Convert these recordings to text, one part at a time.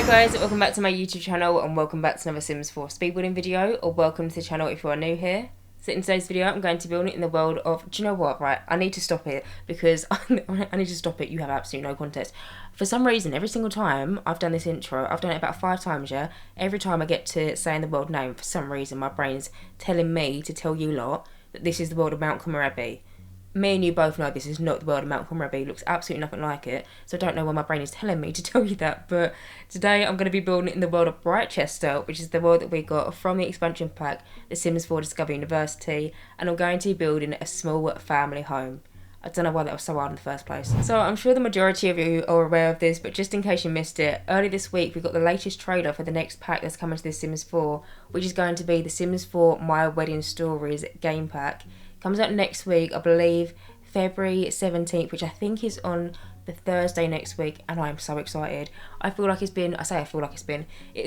Hi guys, welcome back to my YouTube channel and welcome back to another Sims 4 speedbuilding video, or welcome to the channel if you are new here. So in today's video I'm going to build it in the world of, do you know what, right, I need to stop it because I need to stop it, you have absolutely no context. For some reason, every single time I've done this intro, I've done it about 5 times, yeah, every time I get to saying the world name, for some reason my brain's telling me to tell you lot that this is the world of Mount Abbey. Me and you both know this is not the world of Mount Abbey. It looks absolutely nothing like it. So I don't know why my brain is telling me to tell you that. But today I'm going to be building it in the world of Britechester, which is the world that we got from the expansion pack, The Sims 4 Discover University. And I'm going to be building a small family home. I don't know why that was so hard in the first place. So I'm sure the majority of you are aware of this, but just in case you missed it, early this week we got the latest trailer for the next pack that's coming to The Sims 4, which is going to be The Sims 4 My Wedding Stories game pack. Comes out next week, I believe, February 17th, which I think is on the Thursday next week, and I am so excited. It's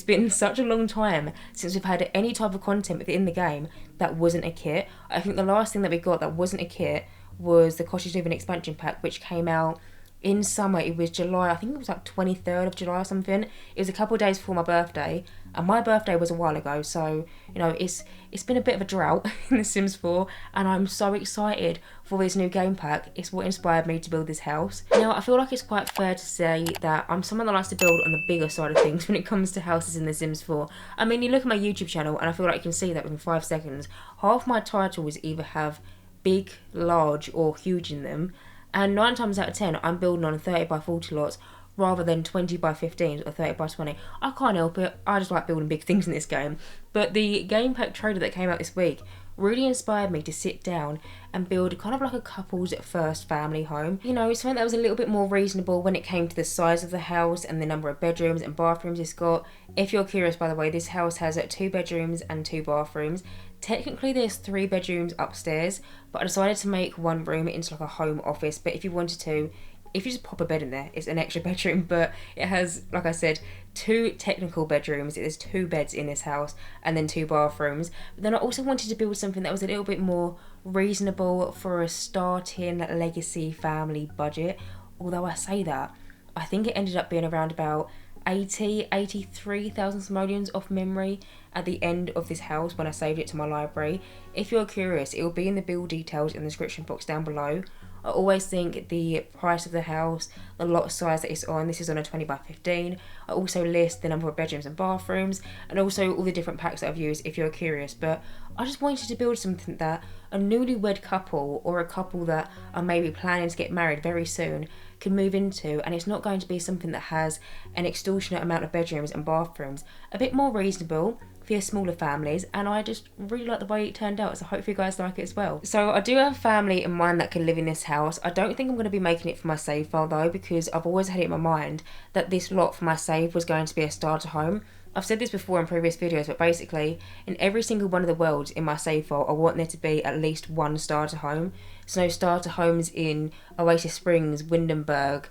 been such a long time since we've had any type of content within the game that wasn't a kit. I think the last thing that we got that wasn't a kit was the Cottage Living expansion pack, which came out in summer. It was July, I think it was like 23rd of July or something. It was a couple of days before my birthday, and my birthday was a while ago, so you know it's been a bit of a drought in The Sims 4, and I'm so excited for this new game pack. It's what inspired me to build this house. Now I feel like it's quite fair to say that I'm someone that likes to build on the bigger side of things when it comes to houses in The Sims 4. I mean, you look at my YouTube channel and I feel like you can see that within 5 seconds. Half my titles either have big, large or huge in them, and 9 times out of 10 I'm building on 30 by 40 lots rather than 20 by 15s or 30 by 20. I can't help it, I just like building big things in this game. But the game pack trailer that came out this week really inspired me to sit down and build kind of like a couple's first family home. You know, something that was a little bit more reasonable when it came to the size of the house and the number of bedrooms and bathrooms it's got. If you're curious, by the way, this house has 2 bedrooms and 2 bathrooms. Technically there's 3 bedrooms upstairs, but I decided to make one room into like a home office. But if you wanted to, if you just pop a bed in there, it's an extra bedroom. But it has, like I said, 2 technical bedrooms. There's 2 beds in this house and then 2 bathrooms. But then I also wanted to build something that was a little bit more reasonable for a starting legacy family budget. Although I say that, I think it ended up being around about 83,000 simoleons off memory at the end of this house when I saved it to my library. If you're curious, it will be in the build details in the description box down below. I always think the price of the house, the lot size that it's on, this is on a 20 by 15. I also list the number of bedrooms and bathrooms and also all the different packs that I've used if you're curious. But I just wanted to build something that a newlywed couple or a couple that are maybe planning to get married very soon can move into, and it's not going to be something that has an extortionate amount of bedrooms and bathrooms. A bit more reasonable for your smaller families, and I just really like the way it turned out, so I hope you guys like it as well. So I do have a family in mind that can live in this house. I don't think I'm going to be making it for my save file though, because I've always had it in my mind that this lot for my save was going to be a starter home. I've said this before in previous videos, but basically in every single one of the worlds in my save file I want there to be at least 1 starter home. So starter homes in Oasis Springs, Windenburg,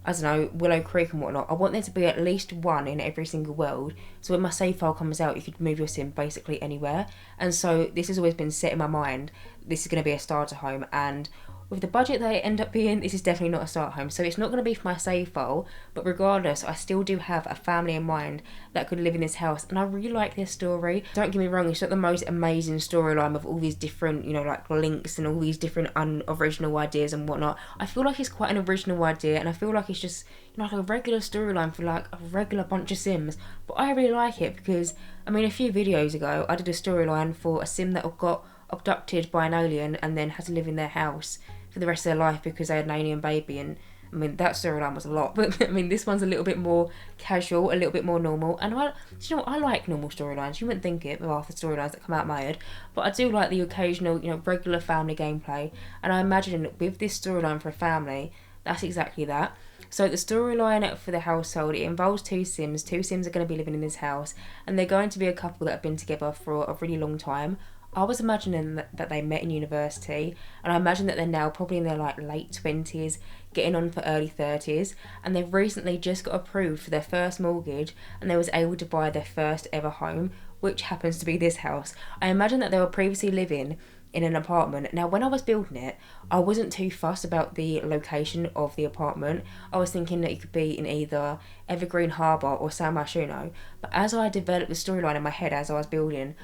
I don't know, Willow Creek and whatnot. I want there to be at least 1 in every single world. So when my save file comes out, you could move your sim basically anywhere. And so this has always been set in my mind. This is going to be a starter home, and with the budget that it end up being, this is definitely not a starter home. So it's not going to be for my save file, but regardless, I still do have a family in mind that could live in this house, and I really like this story. Don't get me wrong, it's not the most amazing storyline with all these different, you know, like links and all these different unoriginal ideas and whatnot. I feel like it's quite an original idea, and I feel like it's just, you know, like a regular storyline for like a regular bunch of Sims. But I really like it because, I mean, a few videos ago I did a storyline for a Sim that got abducted by an alien and then had to live in their house for the rest of their life because they had an alien baby, and I mean that storyline was a lot, but I mean this one's a little bit more casual, a little bit more normal, and you know, I like normal storylines. You wouldn't think it with half the storylines that come out of my head, but I do like the occasional, you know, regular family gameplay, and I imagine with this storyline for a family, that's exactly that. So the storyline for the household, it involves 2 Sims. 2 Sims are going to be living in this house, and they're going to be a couple that have been together for a really long time. I was imagining that they met in university, and I imagine that they're now probably in their like late 20s, getting on for early 30s, and they've recently just got approved for their first mortgage, and they was able to buy their first ever home, which happens to be this house. I imagine that they were previously living in an apartment. Now, when I was building it, I wasn't too fussed about the location of the apartment. I was thinking that it could be in either Evergreen Harbour or San Moschino. But as I developed the storyline in my head as I was building,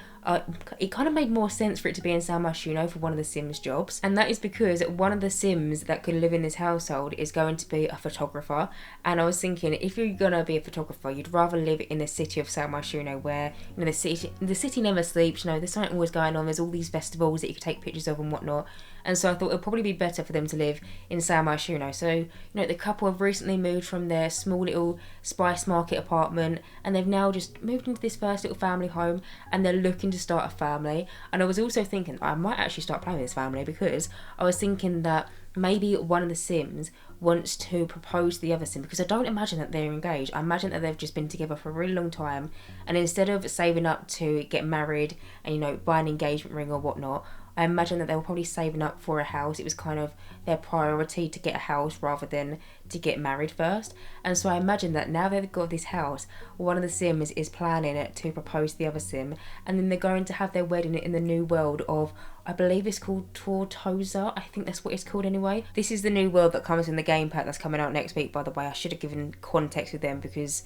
it kind of made more sense for it to be in San Moschino for one of the Sims jobs. And that is because one of the Sims that could live in this household is going to be a photographer. And I was thinking, if you're going to be a photographer, you'd rather live in the city of San Moschino, where, you know, the city never sleeps. You know, there's something always going on. There's all these festivals that you could take pictures of and whatnot. And so I thought it would probably be better for them to live in San Moschino. So, you know, the couple have recently moved from their small little Spice Market apartment, and they've now just moved into this first little family home, and they're looking to start a family. And I was also thinking I might actually start planning this family, because I was thinking that maybe one of the Sims wants to propose to the other Sim, because I don't imagine that they're engaged. I imagine that they've just been together for a really long time, and instead of saving up to get married and, you know, buy an engagement ring or whatnot, I imagine that they were probably saving up for a house. It was kind of their priority to get a house rather than to get married first. And so I imagine that now they've got this house, one of the Sims is planning it to propose to the other Sim, and then they're going to have their wedding in the new world of, I believe it's called Tortosa. I think that's what it's called anyway. This is the new world that comes in the game pack that's coming out next week, by the way. I should have given context with them, because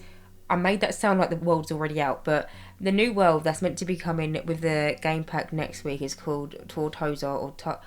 I made that sound like the world's already out, but the new world that's meant to be coming with the game pack next week is called Tortosa, or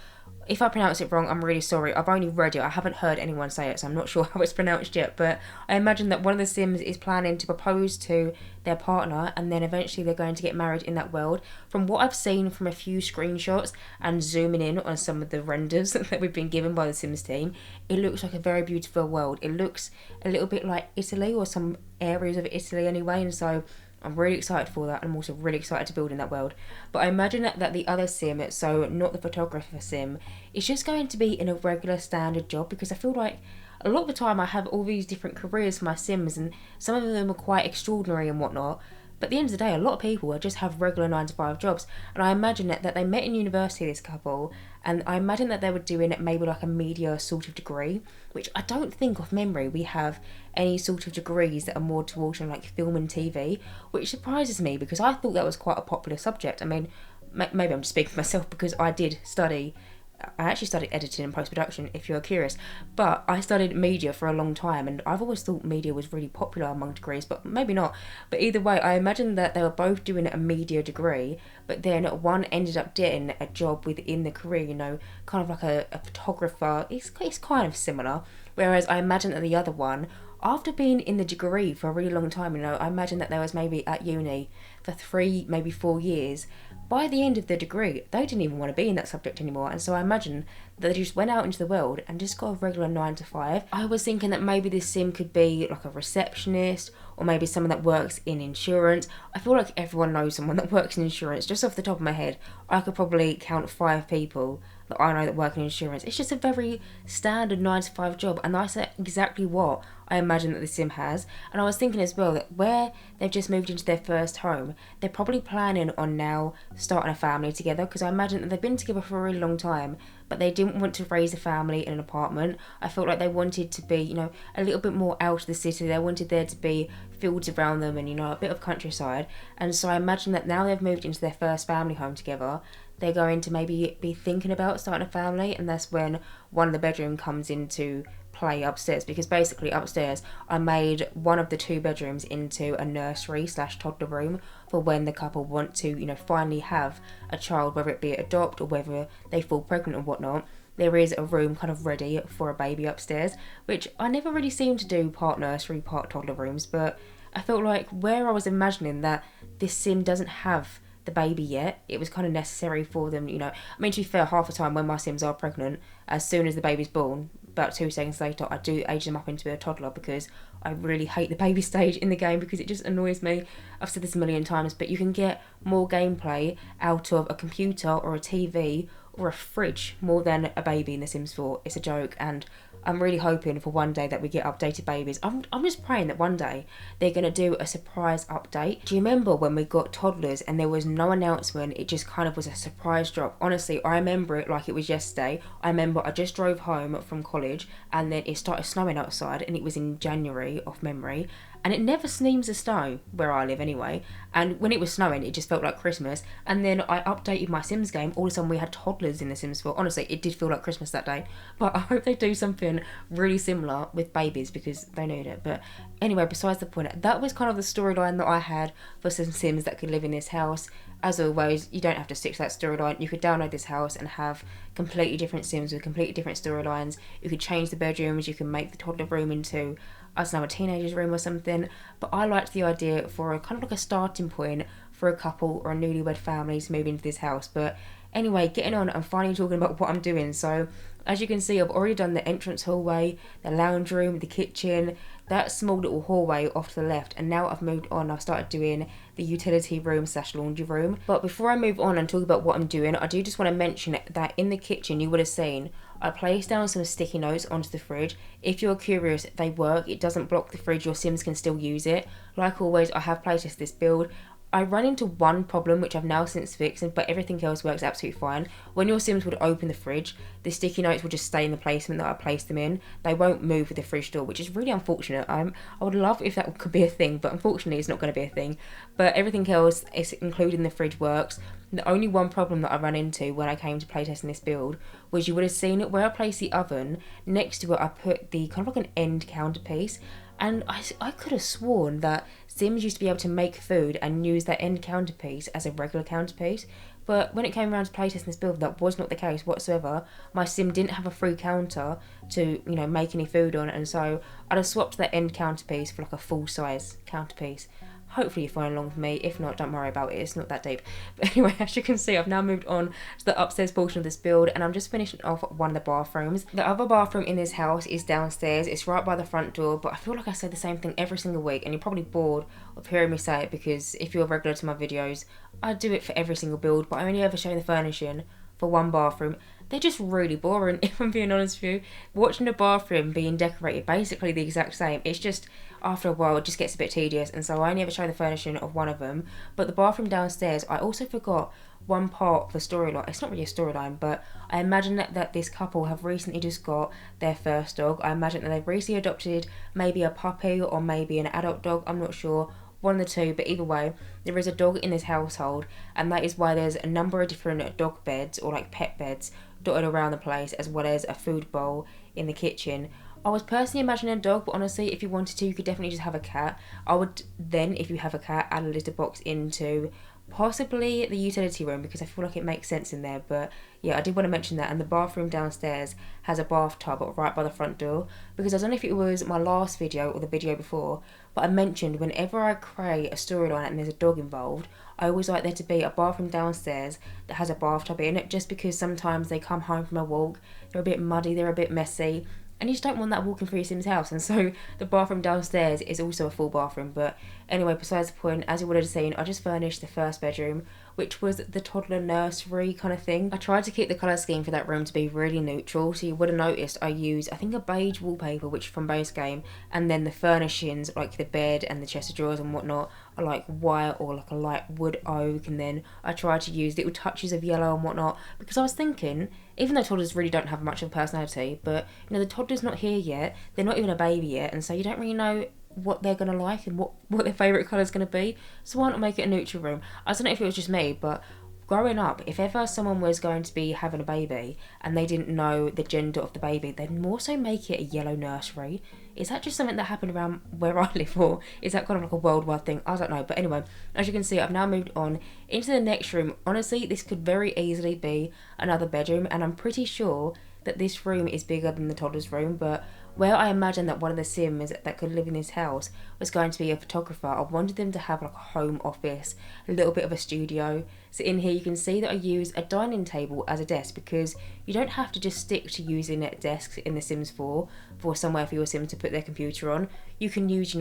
if I pronounce it wrong, I'm really sorry. I've only read it. I haven't heard anyone say it, so I'm not sure how it's pronounced yet. But I imagine that one of the Sims is planning to propose to their partner, and then eventually they're going to get married in that world. From what I've seen from a few screenshots and zooming in on some of the renders that we've been given by the Sims team, it looks like a very beautiful world. It looks a little bit like Italy, or some areas of Italy anyway, and so I'm really excited for that. I'm also really excited to build in that world. But I imagine that the other Sim, so not the photographer Sim, is just going to be in a regular standard job, because I feel like a lot of the time I have all these different careers for my Sims, and some of them are quite extraordinary and whatnot. But at the end of the day, a lot of people just have regular 9-to-5 jobs. And I imagine that they met in university, this couple, and I imagine that they were doing maybe like a media sort of degree, which I don't think off memory we have any sort of degrees that are more towards, you know, like film and TV, which surprises me, because I thought that was quite a popular subject. I mean, maybe I'm just speaking for myself, because I actually studied editing and post-production, if you're curious, but I studied media for a long time, and I've always thought media was really popular among degrees, but maybe not. But either way, I imagine that they were both doing a media degree, but then one ended up getting a job within the career, you know, kind of like a photographer. It's kind of similar, whereas I imagine that the other one, after being in the degree for a really long time, you know, I imagine that they was maybe at uni for 3, maybe 4 years. By the end of the degree, they didn't even want to be in that subject anymore, and so I imagine that they just went out into the world and just got a regular 9-to-5. I was thinking that maybe this Sim could be like a receptionist, or maybe someone that works in insurance. I feel like everyone knows someone that works in insurance. Just off the top of my head, I could probably count 5 people that I know that work in insurance. It's just a very standard 9-to-5 job, and that's exactly what I imagine that the Sim has. And I was thinking as well that where they've just moved into their first home, they're probably planning on now starting a family together, because I imagine that they've been together for a really long time, but they didn't want to raise a family in an apartment. I felt like they wanted to be, you know, a little bit more out of the city. They wanted there to be fields around them and, you know, a bit of countryside. And so I imagine that now they've moved into their first family home together, they're going to maybe be thinking about starting a family, and that's when one of the bedroom comes into play upstairs, because basically upstairs I made one of the 2 bedrooms into a nursery/toddler room for when the couple want to, you know, finally have a child, whether it be adopt or whether they fall pregnant or whatnot. There is a room kind of ready for a baby upstairs, which I never really seem to do part nursery, part toddler rooms, but I felt like where I was imagining that this Sim doesn't have the baby yet, it was kind of necessary for them, you know. I mean, to be fair, half the time when my Sims are pregnant, as soon as the baby's born, about 2 seconds later, I do age them up into a toddler, because I really hate the baby stage in the game, because it just annoys me. I've said this a million times, but you can get more gameplay out of a computer or a TV or a fridge more than a baby in The Sims 4. It's a joke, and I'm really hoping for one day that we get updated babies. I'm just praying that one day they're going to do a surprise update. Do you remember when we got toddlers and there was no announcement? It just kind of was a surprise drop. Honestly, I remember it like it was yesterday. I remember I just drove home from college and then it started snowing outside, and it was in January off memory. And it never seems to snow where I live anyway. And when it was snowing, it just felt like Christmas. And then I updated my Sims game. All of a sudden, we had toddlers in the Sims 4. Honestly, it did feel like Christmas that day. But I hope they do something really similar with babies because they need it. But anyway, besides the point, that was kind of the storyline that I had for some Sims that could live in this house. As always, you don't have to stick to that storyline. You could download this house and have completely different Sims with completely different storylines. You could change the bedrooms. You can make the toddler room into, I don't know, a teenager's room or something. But I liked the idea for a kind of like a starting point for a couple or a newlywed family to move into this house. But anyway, getting on, I'm finally talking about what I'm doing. So as you can see, I've already done the entrance hallway, the lounge room, the kitchen, that small little hallway off to the left, and now I've moved on. I've started doing the utility room / laundry room. But before I move on and talk about what I'm doing, I do just want to mention that in the kitchen you would have seen I placed down some sticky notes onto the fridge. If you're curious, they work. It doesn't block the fridge. Your Sims can still use it. Like always, I have playtested this build. I run into one problem which I've now since fixed, but everything else works absolutely fine. When your Sims would open the fridge, the sticky notes will just stay in the placement that I placed them in. They won't move with the fridge door, which is really unfortunate. I would love if that could be a thing, but unfortunately it's not going to be a thing. But everything else, including the fridge, works. The only one problem that I ran into when I came to playtesting this build was you would have seen it where I placed the oven, next to it I put the kind of like an end counterpiece. And I could have sworn that Sims used to be able to make food and use that end counterpiece as a regular counterpiece. But when it came around to playtesting this build, that was not the case whatsoever. My Sim didn't have a free counter to, make any food on. And so I'd have swapped that end counterpiece for like a full-size counterpiece. Hopefully you're following along with me. If not, don't worry about it. It's not that deep. But anyway, as you can see, I've now moved on to the upstairs portion of this build, and I'm just finishing off one of the bathrooms. The other bathroom in this house is downstairs. It's right by the front door, but I feel like I say the same thing every single week, and you're probably bored of hearing me say it because if you're regular to my videos, I do it for every single build, but I only ever show the furnishing for one bathroom. They're just really boring, if I'm being honest with you. Watching the bathroom being decorated basically the exact same, it's just, after a while, it just gets a bit tedious, and so I only ever show the furnishing of one of them. But the bathroom downstairs, I also forgot one part of the storyline. It's not really a storyline, but I imagine that this couple have recently just got their first dog. I imagine that they've recently adopted maybe a puppy or maybe an adult dog, I'm not sure. One of the two, but either way, there is a dog in this household, and that is why there's a number of different dog beds or like pet beds dotted around the place, as well as a food bowl in the kitchen. I was personally imagining a dog, but honestly, if you wanted to, you could definitely just have a cat. I would then, if you have a cat, add a litter box into possibly the utility room because I feel like it makes sense in there. But yeah, I did want to mention that. And the bathroom downstairs has a bathtub right by the front door, because I don't know if it was my last video or the video before, but I mentioned whenever I create a storyline and there's a dog involved, I always like there to be a bathroom downstairs that has a bathtub in it, just because sometimes they come home from a walk, they're a bit muddy, they're a bit messy, and you just don't want that walking through your Sim's house. And so the bathroom downstairs is also a full bathroom. But anyway, besides the point, as you would have seen, I just furnished the first bedroom, which was the toddler nursery kind of thing. I tried to keep the colour scheme for that room to be really neutral, so you would have noticed I used, I think, a beige wallpaper, which is from base game, and then the furnishings, like the bed and the chest of drawers and whatnot, are like white or like a light wood oak, and then I tried to use little touches of yellow and whatnot, because I was thinking, even though toddlers really don't have much of a personality, but the toddler's not here yet, they're not even a baby yet, and so you don't really know what they're going to like and what their favourite colour is going to be, so why not make it a neutral room? I don't know if it was just me, but growing up, if ever someone was going to be having a baby and they didn't know the gender of the baby, they'd more so make it a yellow nursery. Is that just something that happened around where I live, or is that kind of like a worldwide thing? I don't know. But anyway, as you can see, I've now moved on into the next room. Honestly, this could very easily be another bedroom, and I'm pretty sure that this room is bigger than the toddler's room, but where I imagine that one of the Sims that could live in this house was going to be a photographer, I wanted them to have like a home office, a little bit of a studio. So in here you can see that I use a dining table as a desk, because you don't have to just stick to using desks in The Sims 4 for somewhere for your Sim to put their computer on. You can use,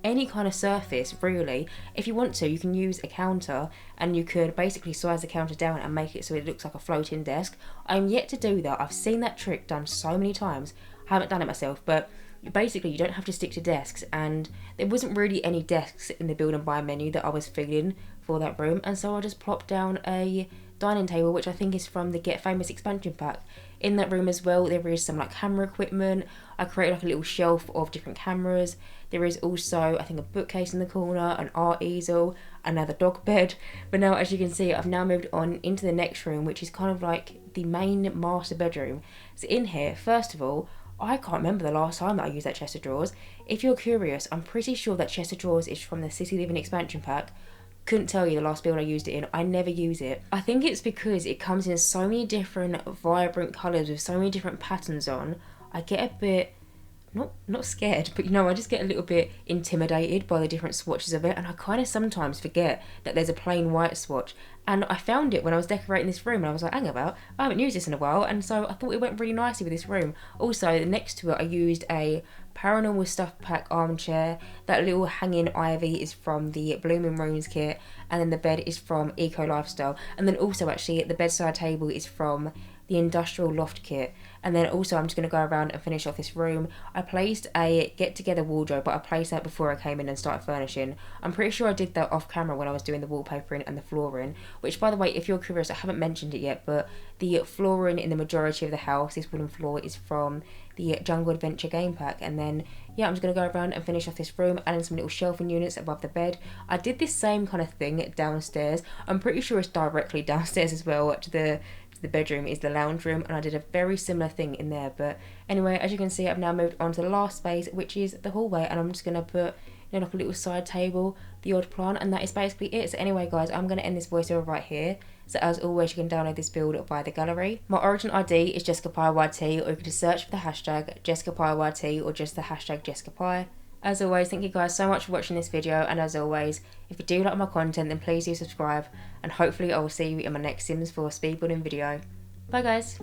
any kind of surface, really. If you want to, you can use a counter, and you could basically size the counter down and make it so it looks like a floating desk. I'm yet to do that. I've seen that trick done so many times. I haven't done it myself, but basically you don't have to stick to desks, and there wasn't really any desks in the build and buy menu that I was feeling for that room, and so I just plopped down a dining table, which I think is from the Get Famous expansion pack. In that room as well, there is some like camera equipment. I created like a little shelf of different cameras. There is also, I think, a bookcase in the corner, an art easel, another dog bed. But now, as you can see, I've now moved on into the next room, which is kind of like the main master bedroom. So in here, first of all, I can't remember the last time that I used that chest of drawers. If you're curious, I'm pretty sure that chest of drawers is from the City Living expansion pack. Couldn't tell you the last build I used it in. I never use it. I think it's because it comes in so many different vibrant colours with so many different patterns on. I get a bit, not scared, but you know, I just get a little bit intimidated by the different swatches of it, and I kind of sometimes forget that there's a plain white swatch. And I found it when I was decorating this room, and I was like, hang about, I haven't used this in a while, and so I thought it went really nicely with this room. Also, next to it, I used a Paranormal Stuff pack armchair. That little hanging ivy is from the Blooming Rooms kit, and then the bed is from Eco Lifestyle. And then also, actually, the bedside table is from the Industrial Loft kit. And then also, I'm just going to go around and finish off this room. I placed a get-together wardrobe, but I placed that before I came in and started furnishing. I'm pretty sure I did that off camera when I was doing the wallpapering and the flooring, which, by the way, if you're curious, I haven't mentioned it yet, but the flooring in the majority of the house, this wooden floor, is from the Jungle Adventure game pack. And then, yeah, I'm just going to go around and finish off this room, adding some little shelving units above the bed. I did this same kind of thing downstairs. I'm pretty sure it's directly downstairs as well to the bedroom is the lounge room, and I did a very similar thing in there. But anyway, as you can see, I've now moved on to the last space, which is the hallway, and I'm just going to put, you know, like a little side table, the odd plant, and that is basically it. So anyway, guys, I'm going to end this voiceover right here. So as always, you can download this build via the gallery. My origin ID is JessicapieYT, or you can just search for the hashtag JessicapieYT or just the hashtag Jessicapie. As always, thank you guys so much for watching this video, and as always, if you do like my content, then please do subscribe, and hopefully I will see you in my next Sims 4 speed building video. Bye guys!